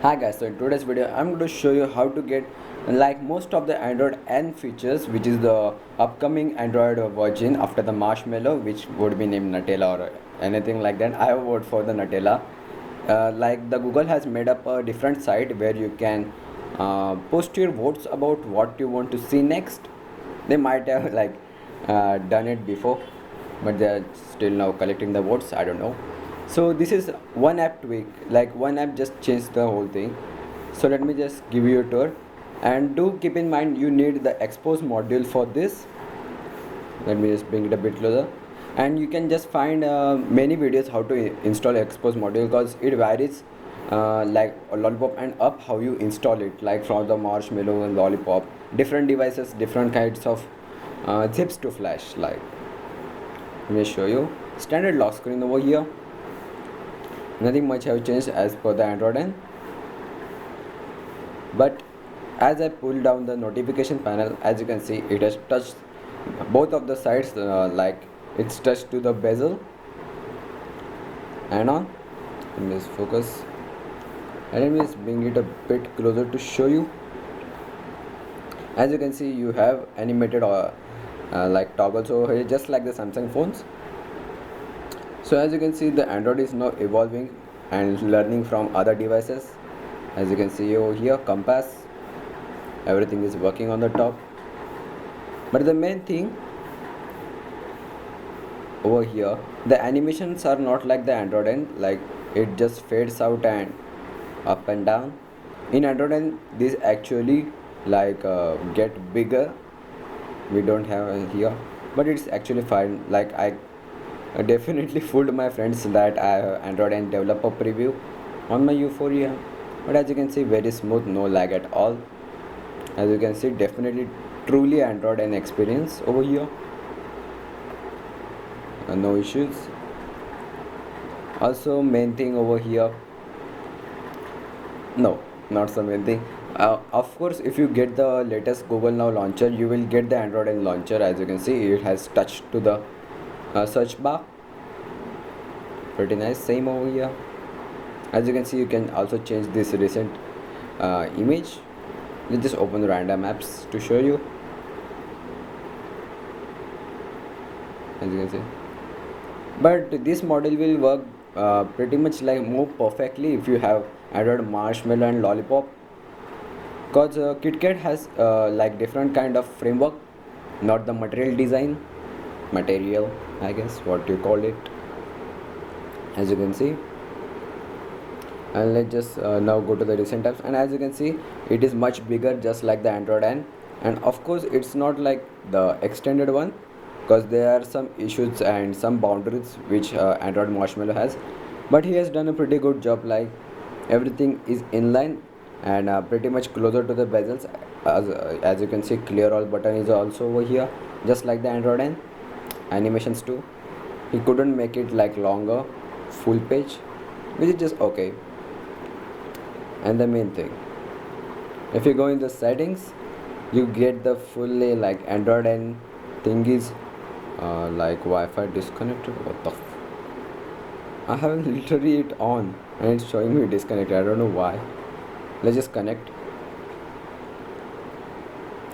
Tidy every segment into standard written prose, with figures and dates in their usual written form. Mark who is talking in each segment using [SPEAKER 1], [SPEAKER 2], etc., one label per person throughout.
[SPEAKER 1] Hi guys, so in today's video I'm going to show you how to get like most of the Android N features, which is the upcoming Android version after the Marshmallow, which would be named Nutella or anything like that. I vote for the Nutella. Like the Google has made up a different site where you can post your votes about what you want to see next. They might have like done it before, but they are still now collecting the votes. I don't know. So this is one app tweak, like one app just changed the whole thing. So let me just give you a tour, and do keep in mind you need the expose module for this. Let me just bring it a bit closer, and you can just find many videos how to install expose module, because it varies like a lollipop and up how you install it, like from the Marshmallow and lollipop, different devices, different kinds of zips to flash. Like let me show you standard lock screen over here. Nothing much have changed as per the Android N, but as I pull down the notification panel, as you can see, it has touched both of the sides, like it's touched to the bezel and on. Let me just focus, and let me just bring it a bit closer to show you. As you can see, you have animated like toggles over here, just like the Samsung phones. So as you can see, the Android is now evolving and learning from other devices. As you can see over here, compass, everything is working on the top. But the main thing over here, the animations are not like the Android N, like it just fades out and up and down. In Android N, this actually like get bigger. We don't have it here, but it's actually fine. Like I definitely fooled my friends that I have Android N developer preview on my Euphoria, but as you can see, very smooth, no lag at all. As you can see, definitely truly Android N experience over here. No issues. Also, main thing over here, no, not the main thing. Of course, if you get the latest Google Now launcher, you will get the Android N launcher. As you can see, it has touched to the search bar. Pretty nice. Same over here. As you can see, you can also change this recent image. Let's just open the random apps to show you. As you can see, but this model will work pretty much like more perfectly if you have Android Marshmallow and Lollipop, because KitKat has like different kind of framework, not the material, I guess what you call it. As you can see, and let's just now go to the recent apps, and as you can see, it is much bigger just like the Android N. And of course it's not like the extended one, because there are some issues and some boundaries which Android Marshmallow has, but he has done a pretty good job. Like everything is inline and pretty much closer to the bezels. As you can see, clear all button is also over here, just like the Android N. Animations too, he couldn't make it like longer full page, which is just okay. And the main thing, if you go in the settings, you get the fully like Android N thingies, like Wi-Fi disconnected. What the I have literally it on and it's showing me disconnected. I don't know why. Let's just connect.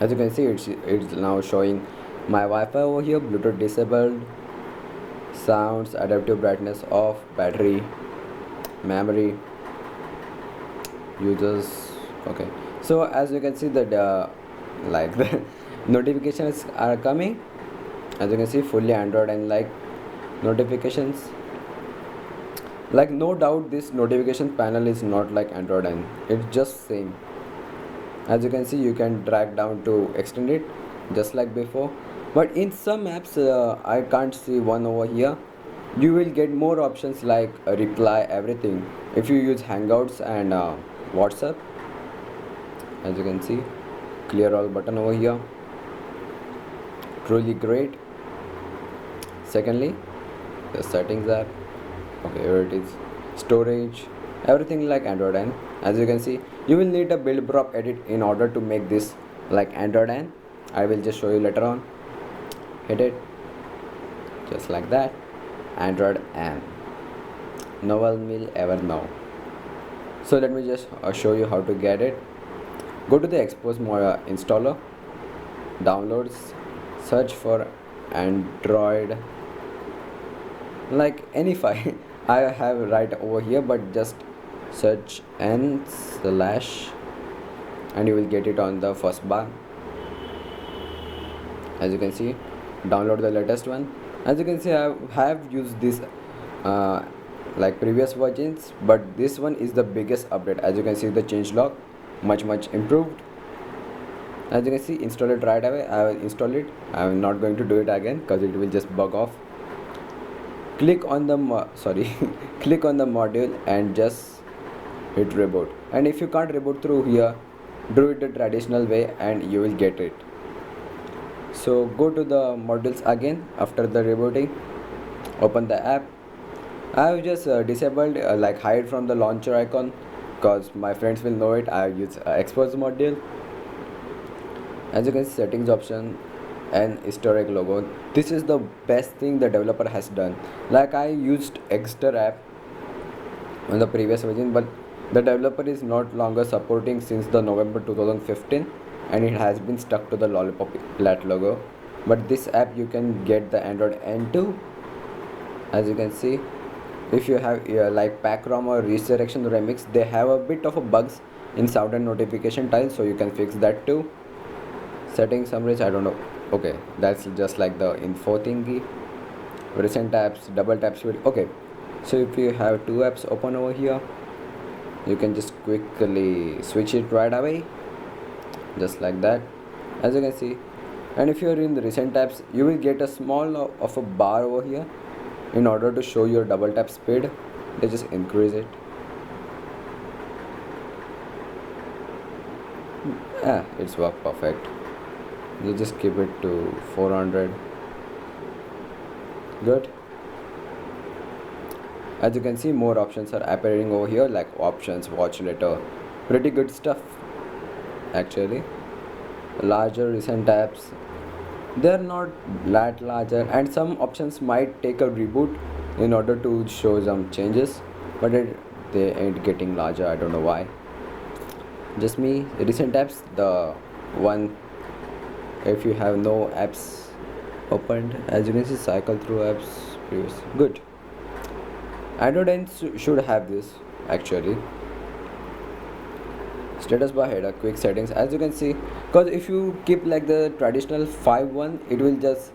[SPEAKER 1] As you can see, it's now showing my Wi-Fi over here, Bluetooth disabled, sounds, adaptive brightness off, battery, memory, users. Okay, so as you can see that like the notifications are coming. As you can see, fully Android and like notifications, like no doubt this notification panel is not like Android and it's just same. As you can see, you can drag down to extend it just like before, but in some apps I can't see one over here. You will get more options like reply everything if you use Hangouts and WhatsApp. As you can see, clear all button over here, truly great. Secondly, the settings app, okay, here it is, storage, everything like Android N. As you can see, you will need a build prop edit in order to make this like Android N. I will just show you later on. Hit it, just like that. Android N, no one will ever know. So let me just show you how to get it. Go to the expose installer, downloads, search for Android, like any file. I have right over here, but just search n slash and you will get it on the first bar. As you can see, download the latest one. As you can see, I have used this uh, like previous versions, but this one is the biggest update. As you can see, the changelog much improved. As you can see, install it right away. I will install it. I am not going to do it again because it will just bug off. Click on the click on the module and just hit reboot. And if you can't reboot through here, do it the traditional way and you will get it. So go to the modules again after the rebooting. Open the app. I have just disabled like hide from the launcher icon because my friends will know it. I have used expose module. As you can see, settings option and historic logo. This is the best thing the developer has done. Like I used Exter app on the previous version, but the developer is not longer supporting since the November 2015 and it has been stuck to the lollipop plat logo. But this app you can get the Android N2. As you can see, if you have like packrom or redirection remix, they have a bit of a bugs in sound and notification tile, so you can fix that too. Setting summaries, I don't know. Okay, that's just like the info thingy. Recent apps, double tap speed. Okay, so if you have two apps open over here, you can just quickly switch it right away, just like that. As you can see, and if you are in the recent tabs, you will get a small of a bar over here. In order to show your double tap speed, they just increase it. Yeah, it's work perfect. You just keep it to 400. Good. As you can see, more options are appearing over here, like options, watch later. Pretty good stuff actually. Larger recent tabs, they're not that larger, and some options might take a reboot in order to show some changes, but they ain't getting larger. I don't know why. Just me. Recent apps, the one, if you have no apps opened, as you can see, cycle through apps previous. Good. Android N should have this actually. Status bar header, quick settings. As you can see, because if you keep like the traditional 5.1, it will just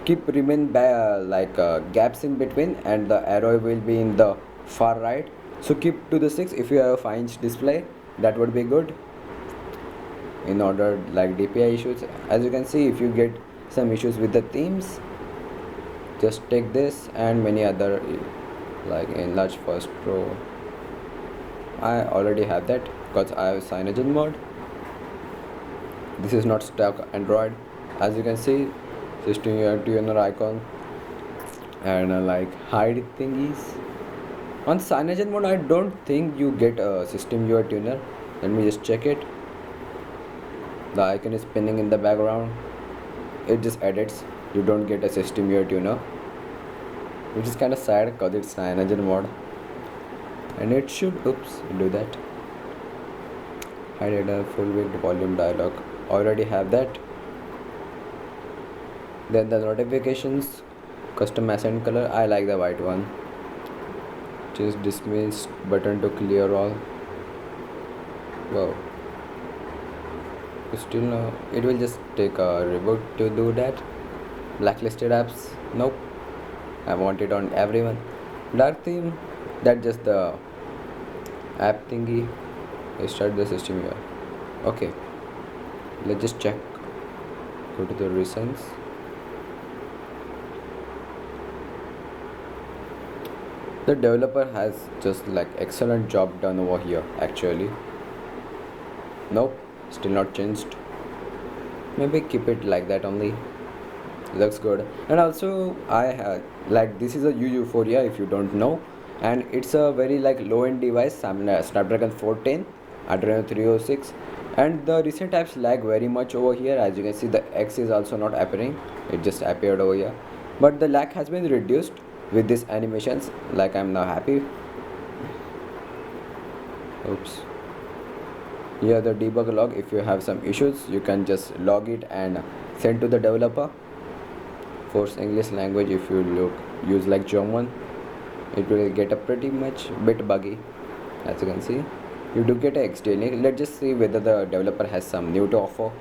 [SPEAKER 1] keep remain gaps in between, and the arrow will be in the far right. So keep to the 6. If you have a 5-inch display, that would be good in order like DPI issues. As you can see, if you get some issues with the themes, just take this and many other, like enlarge first pro. I already have that because I have CyanogenMod mode. This is not stock Android. As you can see, system UI tuner icon and like hide thingies. On CyanogenMod mode, I don't think you get a system UI tuner. Let me just check it. The icon is spinning in the background. It just edits. You don't get a system UI tuner, which is kind of sad because it's CyanogenMod mode. And it should do that. Hide a full width volume dialog. Already have that. Then the notifications, custom accent color. I like the white one. Just dismiss button to clear all. Wow. Still no. It will just take a reboot to do that. Blacklisted apps. Nope. I want it on everyone. Dark theme. That's just the app thingy. Start the system here. Okay, let's just check. Go to the recents. The developer has just like excellent job done over here actually. Nope, still not changed. Maybe keep it like that only. Looks good. And also I have like, this is a U Euphoria if you don't know, and it's a very like low end device, Snapdragon 410, Adreno 306, and the recent apps lag very much over here. As you can see, the X is also not appearing, it just appeared over here, but the lag has been reduced with these animations. Like, I'm now happy. Oops. Here the debug log. If you have some issues, you can just log it and send to the developer. Force English language, if you use like German, it will get a pretty much bit buggy. As you can see, you do get a XDLink. Let's just see whether the developer has some new to offer.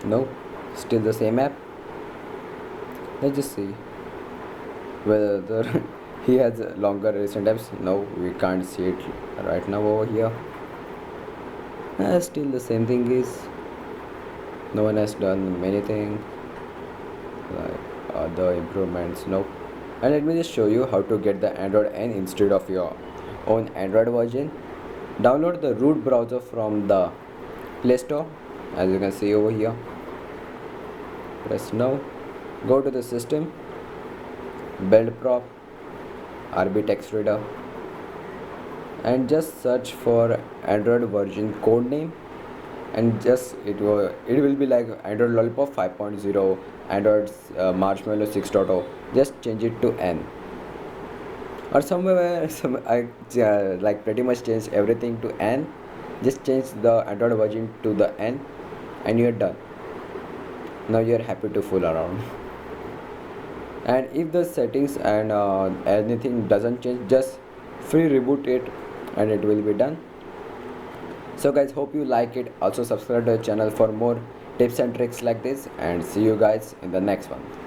[SPEAKER 1] No, still the same app. Let's just see whether he has longer recent apps. No, we can't see it right now over here. Still the same thing is no one has done many things like other improvements. No. And let me just show you how to get the Android N instead of your own Android version. Download the root browser from the Play Store, as you can see over here. Press now. Go to the system, build prop, RB text reader, and just search for Android version code name, and just it will be like Android Lollipop 5.0, Android Marshmallow 6.0. Just change it to N or somewhere. I like pretty much change everything to N. Just change the Android version to the N, and you're done. Now you're happy to fool around. And if the settings and anything doesn't change, just free reboot it and it will be done. So guys, hope you like it. Also subscribe to the channel for more tips and tricks like this, and see you guys in the next one.